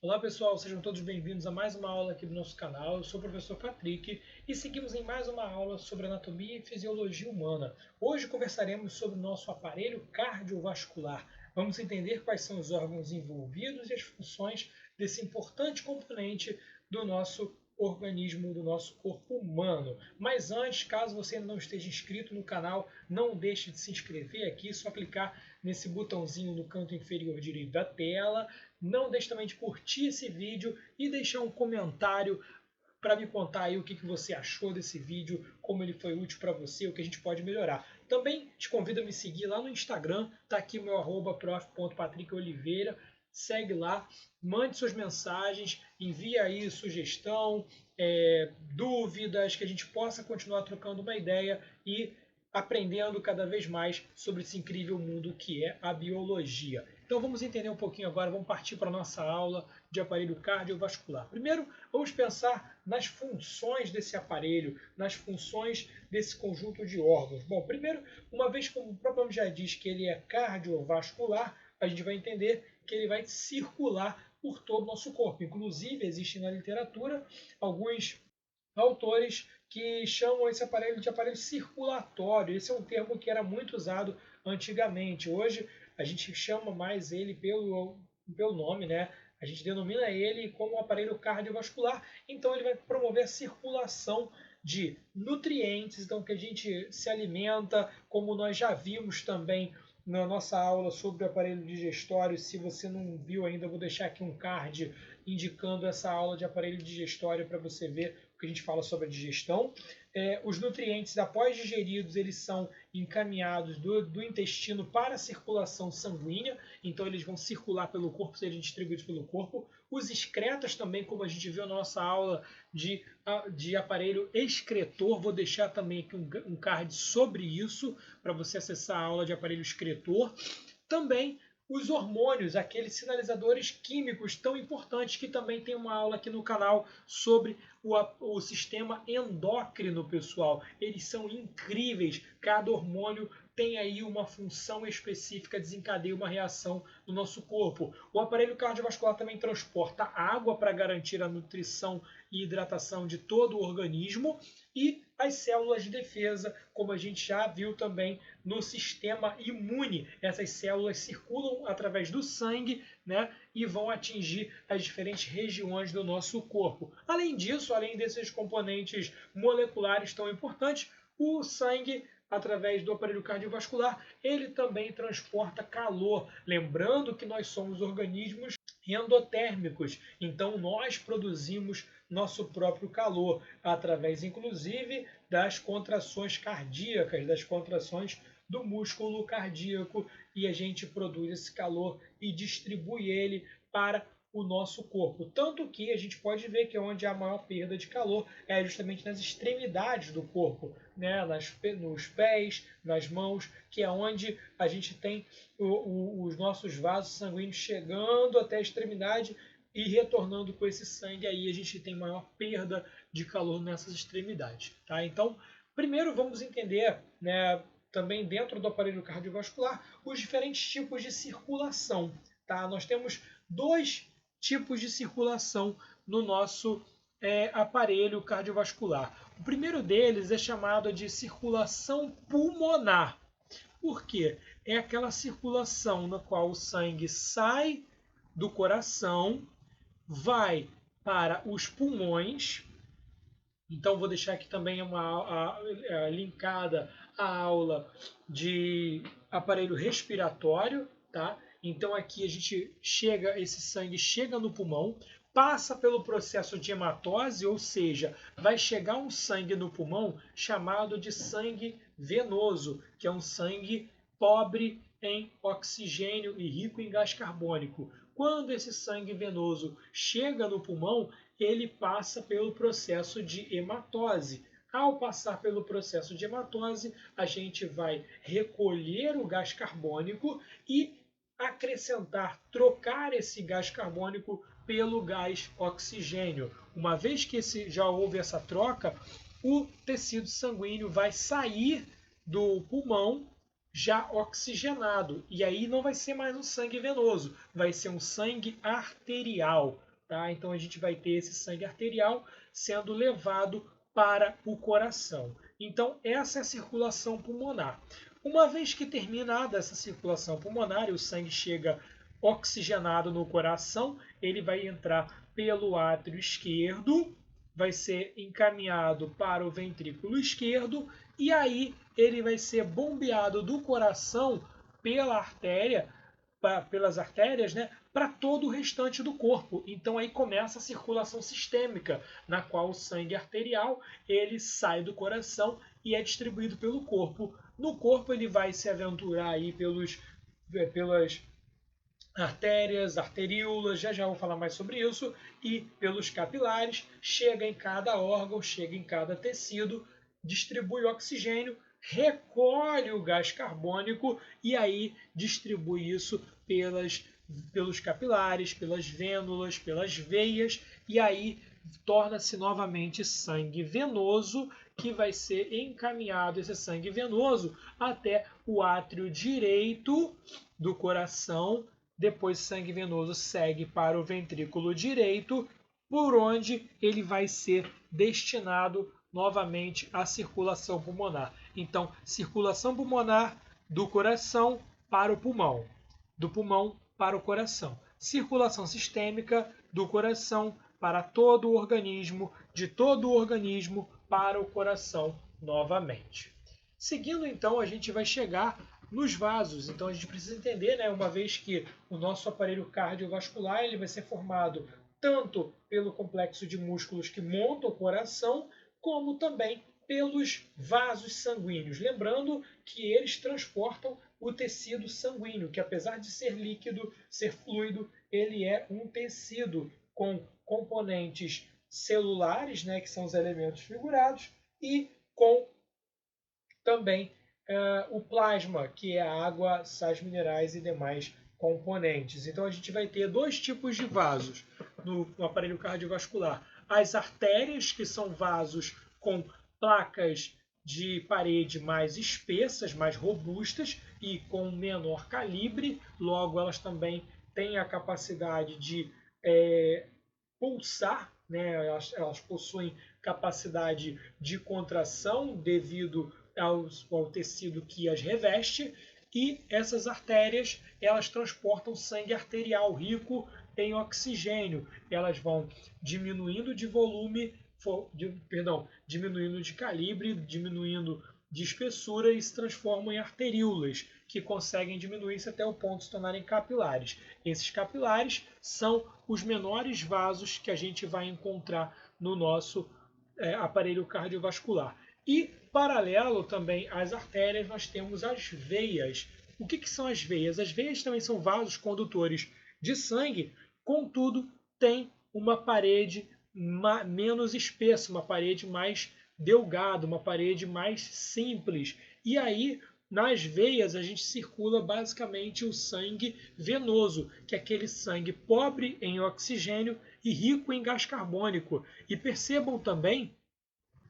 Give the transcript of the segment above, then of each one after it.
Olá pessoal, sejam todos bem-vindos a mais uma aula aqui do nosso canal. Eu sou o professor Patrick e seguimos em mais uma aula sobre anatomia e fisiologia humana. Hoje conversaremos sobre o nosso aparelho cardiovascular. Vamos entender quais são os órgãos envolvidos e as funções desse importante componente do nosso organismo, do nosso corpo humano. Mas antes, caso você ainda não esteja inscrito no canal, não deixe de se inscrever aqui, só clicar nesse botãozinho no canto inferior direito da tela. Não deixe também de curtir esse vídeo e deixar um comentário para me contar aí o que você achou desse vídeo, como ele foi útil para você, o que a gente pode melhorar. Também te convido a me seguir lá no Instagram, tá aqui o meu @prof.patrickoliveira. Segue lá, mande suas mensagens, envie aí sugestão, dúvidas, que a gente possa continuar trocando uma ideia e aprendendo cada vez mais sobre esse incrível mundo que é a biologia. Então vamos entender um pouquinho agora, vamos partir para a nossa aula de aparelho cardiovascular. Primeiro, vamos pensar nas funções desse aparelho, nas funções desse conjunto de órgãos. Bom, primeiro, uma vez que o próprio nome já diz que ele é cardiovascular, a gente vai entender que ele vai circular por todo o nosso corpo. Inclusive, existem na literatura alguns autores que chamam esse aparelho de aparelho circulatório. Esse é um termo que era muito usado antigamente. Hoje a gente chama mais ele pelo nome, né? A gente denomina ele como aparelho cardiovascular. Então ele vai promover a circulação de nutrientes, então que a gente se alimenta, como nós já vimos também na nossa aula sobre o aparelho digestório. Se você não viu ainda, eu vou deixar aqui um card indicando essa aula de aparelho digestório para você ver o que a gente fala sobre a digestão. Os nutrientes, após digeridos, eles são encaminhados do intestino para a circulação sanguínea, então eles vão circular pelo corpo, serem distribuídos pelo corpo. Os excretas também, como a gente viu na nossa aula de aparelho excretor, vou deixar também aqui um card sobre isso, para você acessar a aula de aparelho excretor. Também os hormônios, aqueles sinalizadores químicos tão importantes, que também tem uma aula aqui no canal sobre o sistema endócrino, pessoal. Eles são incríveis, cada hormônio tem aí uma função específica, desencadeia uma reação no nosso corpo. O aparelho cardiovascular também transporta água para garantir a nutrição e hidratação de todo o organismo, e as células de defesa, como a gente já viu também no sistema imune. Essas células circulam através do sangue, né, e vão atingir as diferentes regiões do nosso corpo. Além disso, além desses componentes moleculares tão importantes, o sangue, através do aparelho cardiovascular, ele também transporta calor. Lembrando que nós somos organismos endotérmicos, então nós produzimos nosso próprio calor, através inclusive das contrações cardíacas, das contrações do músculo cardíaco, e a gente produz esse calor e distribui ele para o nosso corpo. Tanto que a gente pode ver que onde há a maior perda de calor é justamente nas extremidades do corpo, né? Nos pés, nas mãos, que é onde a gente tem os nossos vasos sanguíneos chegando até a extremidade e retornando com esse sangue. Aí a gente tem maior perda de calor nessas extremidades. Tá? Então, primeiro vamos entender, né, também dentro do aparelho cardiovascular, os diferentes tipos de circulação. Tá? Nós temos dois tipos de circulação no nosso aparelho cardiovascular. O primeiro deles é chamado de circulação pulmonar. Por quê? É aquela circulação na qual o sangue sai do coração, vai para os pulmões. Então vou deixar aqui também linkada a aula de aparelho respiratório, tá? Então aqui a gente esse sangue chega no pulmão, passa pelo processo de hematose, ou seja, vai chegar um sangue no pulmão chamado de sangue venoso, que é um sangue pobre em oxigênio e rico em gás carbônico. Quando esse sangue venoso chega no pulmão, ele passa pelo processo de hematose. Ao passar pelo processo de hematose, a gente vai recolher o gás carbônico e trocar esse gás carbônico pelo gás oxigênio. Uma vez que já houve essa troca, o tecido sanguíneo vai sair do pulmão já oxigenado, e aí não vai ser mais um sangue venoso, vai ser um sangue arterial. Tá? Então a gente vai ter esse sangue arterial sendo levado para o coração. Então essa é a circulação pulmonar. Uma vez que terminada essa circulação pulmonar e o sangue chega oxigenado no coração, ele vai entrar pelo átrio esquerdo, vai ser encaminhado para o ventrículo esquerdo e aí ele vai ser bombeado do coração pela artéria, pelas artérias, né, para todo o restante do corpo. Então aí começa a circulação sistêmica, na qual o sangue arterial ele sai do coração e é distribuído pelo corpo. No corpo ele vai se aventurar aí pelas artérias, arteríolas, já vou falar mais sobre isso, e pelos capilares, chega em cada órgão, chega em cada tecido, distribui oxigênio, recolhe o gás carbônico e aí distribui isso pelos capilares, pelas vênulas, pelas veias, e aí torna-se novamente sangue venoso, que vai ser encaminhado, esse sangue venoso, até o átrio direito do coração. Depois o sangue venoso segue para o ventrículo direito, por onde ele vai ser destinado novamente à circulação pulmonar. Então, circulação pulmonar do coração para o pulmão, do pulmão para o coração. Circulação sistêmica do coração para todo o organismo, de todo o organismo para o coração novamente. Seguindo, então, a gente vai chegar nos vasos. Então a gente precisa entender, né, uma vez que o nosso aparelho cardiovascular ele vai ser formado tanto pelo complexo de músculos que montam o coração, como também pelos vasos sanguíneos. Lembrando que eles transportam o tecido sanguíneo, que apesar de ser líquido, ser fluido, ele é um tecido com componentes celulares, né, que são os elementos figurados, e com também o plasma, que é a água, sais minerais e demais componentes. Então a gente vai ter dois tipos de vasos no aparelho cardiovascular. As artérias, que são vasos com placas de parede mais espessas, mais robustas e com menor calibre, logo elas também têm a capacidade de pulsar, né? Elas possuem capacidade de contração devido ao tecido que as reveste, e essas artérias elas transportam sangue arterial rico em oxigênio. Elas vão diminuindo de volume, diminuindo de calibre, diminuindo de espessura e se transformam em arteríolas, que conseguem diminuir-se até o ponto de se tornarem capilares. Esses capilares são os menores vasos que a gente vai encontrar no nosso aparelho cardiovascular. E, paralelo também às artérias, nós temos as veias. O que são as veias? As veias também são vasos condutores de sangue, contudo, tem uma parede menos espessa, uma parede mais delgada, uma parede mais simples. E aí, nas veias, a gente circula basicamente o sangue venoso, que é aquele sangue pobre em oxigênio e rico em gás carbônico. E percebam também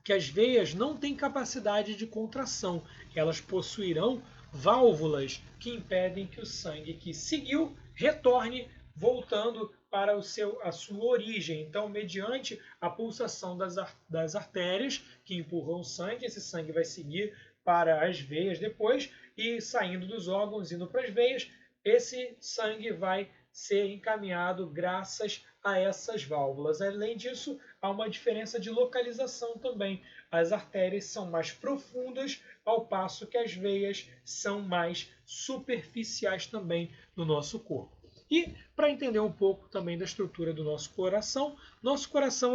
que as veias não têm capacidade de contração. Elas possuirão válvulas que impedem que o sangue que seguiu retorne, voltando para a sua origem. Então, mediante a pulsação das artérias que empurram o sangue, esse sangue vai seguir para as veias depois e saindo dos órgãos, indo para as veias, esse sangue vai ser encaminhado graças a essas válvulas. Além disso, há uma diferença de localização também. As artérias são mais profundas, ao passo que as veias são mais superficiais também no nosso corpo. E para entender um pouco também da estrutura do nosso coração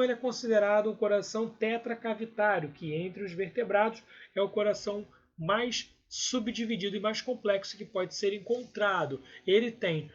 ele é considerado um coração tetracavitário, que entre os vertebrados é o coração mais subdividido e mais complexo que pode ser encontrado. Ele tem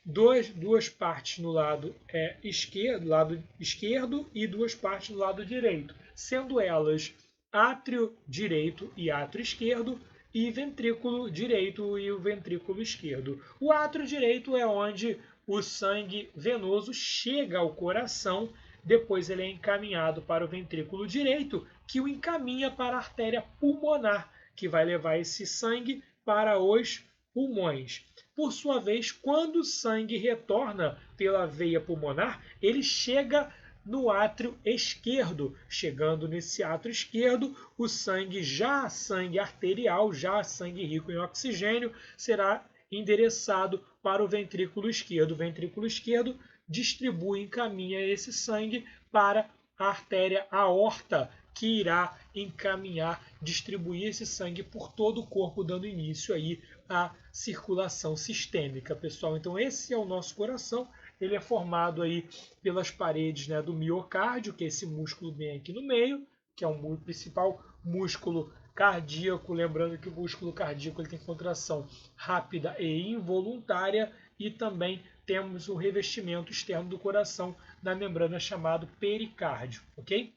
duas partes no lado esquerdo e duas partes no lado direito, sendo elas átrio direito e átrio esquerdo, e ventrículo direito e o ventrículo esquerdo. O átrio direito é onde o sangue venoso chega ao coração, depois ele é encaminhado para o ventrículo direito, que o encaminha para a artéria pulmonar, que vai levar esse sangue para os pulmões. Por sua vez, quando o sangue retorna pela veia pulmonar, ele chega no átrio esquerdo. Chegando nesse átrio esquerdo, o sangue, já sangue arterial, já sangue rico em oxigênio, será endereçado para o ventrículo esquerdo. O ventrículo esquerdo distribui, encaminha esse sangue para a artéria aorta, que irá encaminhar, distribuir esse sangue por todo o corpo, dando início aí à circulação sistêmica, pessoal. Então esse é o nosso coração. Ele é formado aí pelas paredes, né, do miocárdio, que é esse músculo bem aqui no meio, que é o principal músculo cardíaco. Lembrando que o músculo cardíaco ele tem contração rápida e involuntária, e também temos o revestimento externo do coração na membrana chamado pericárdio, ok?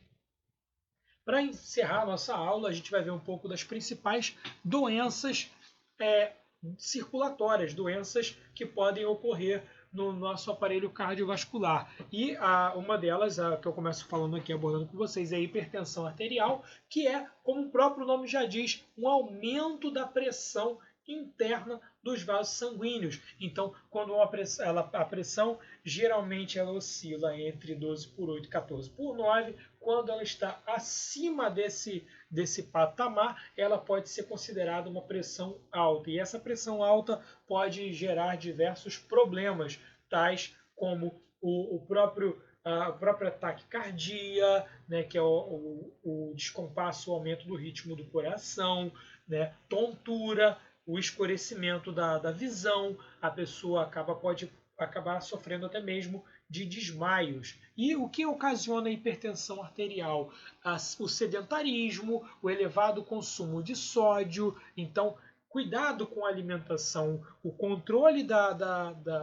Para encerrar a nossa aula, a gente vai ver um pouco das principais doenças circulatórias, doenças que podem ocorrer no nosso aparelho cardiovascular. E uma delas, a que eu começo falando aqui, abordando com vocês, é a hipertensão arterial, que é, como o próprio nome já diz, um aumento da pressão interna dos vasos sanguíneos. Então, quando a pressão geralmente ela oscila entre 12/8 e 14/9, quando ela está acima desse patamar, ela pode ser considerada uma pressão alta. E essa pressão alta pode gerar diversos problemas, tais como o próprio ataque cardíaco, né, que é o descompasso, o aumento do ritmo do coração, né, tontura, o escurecimento da visão, a pessoa pode acabar sofrendo até mesmo de desmaios. E o que ocasiona a hipertensão arterial? O sedentarismo, o elevado consumo de sódio. Então, cuidado com a alimentação, o controle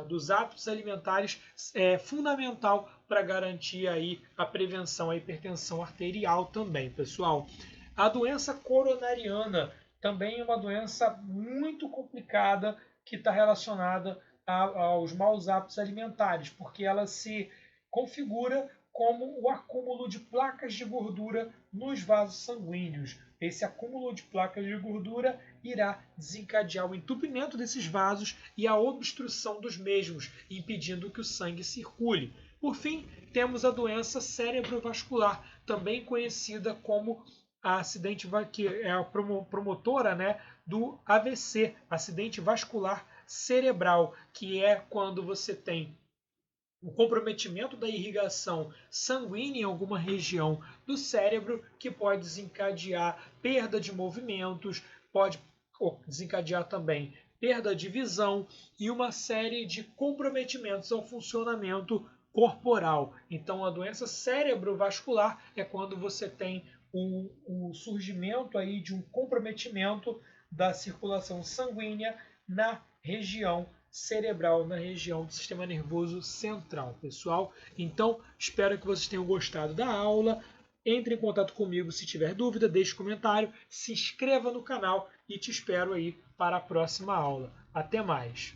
dos hábitos alimentares é fundamental para garantir aí a prevenção à hipertensão arterial também, pessoal. A doença coronariana também é uma doença muito complicada que está relacionada aos maus hábitos alimentares, porque ela se configura como o acúmulo de placas de gordura nos vasos sanguíneos. Esse acúmulo de placas de gordura irá desencadear o entupimento desses vasos e a obstrução dos mesmos, impedindo que o sangue circule. Por fim, temos a doença cerebrovascular, também conhecida como acidente, que é a promotora, né, do AVC, acidente vascular cerebral, que é quando você tem o comprometimento da irrigação sanguínea em alguma região do cérebro, que pode desencadear perda de movimentos, pode desencadear também perda de visão e uma série de comprometimentos ao funcionamento corporal. Então, a doença cerebrovascular é quando você tem o surgimento aí de um comprometimento da circulação sanguínea na região cerebral, na região do sistema nervoso central, pessoal. Então, espero que vocês tenham gostado da aula. Entre em contato comigo se tiver dúvida, deixe comentário, se inscreva no canal e te espero aí para a próxima aula. Até mais!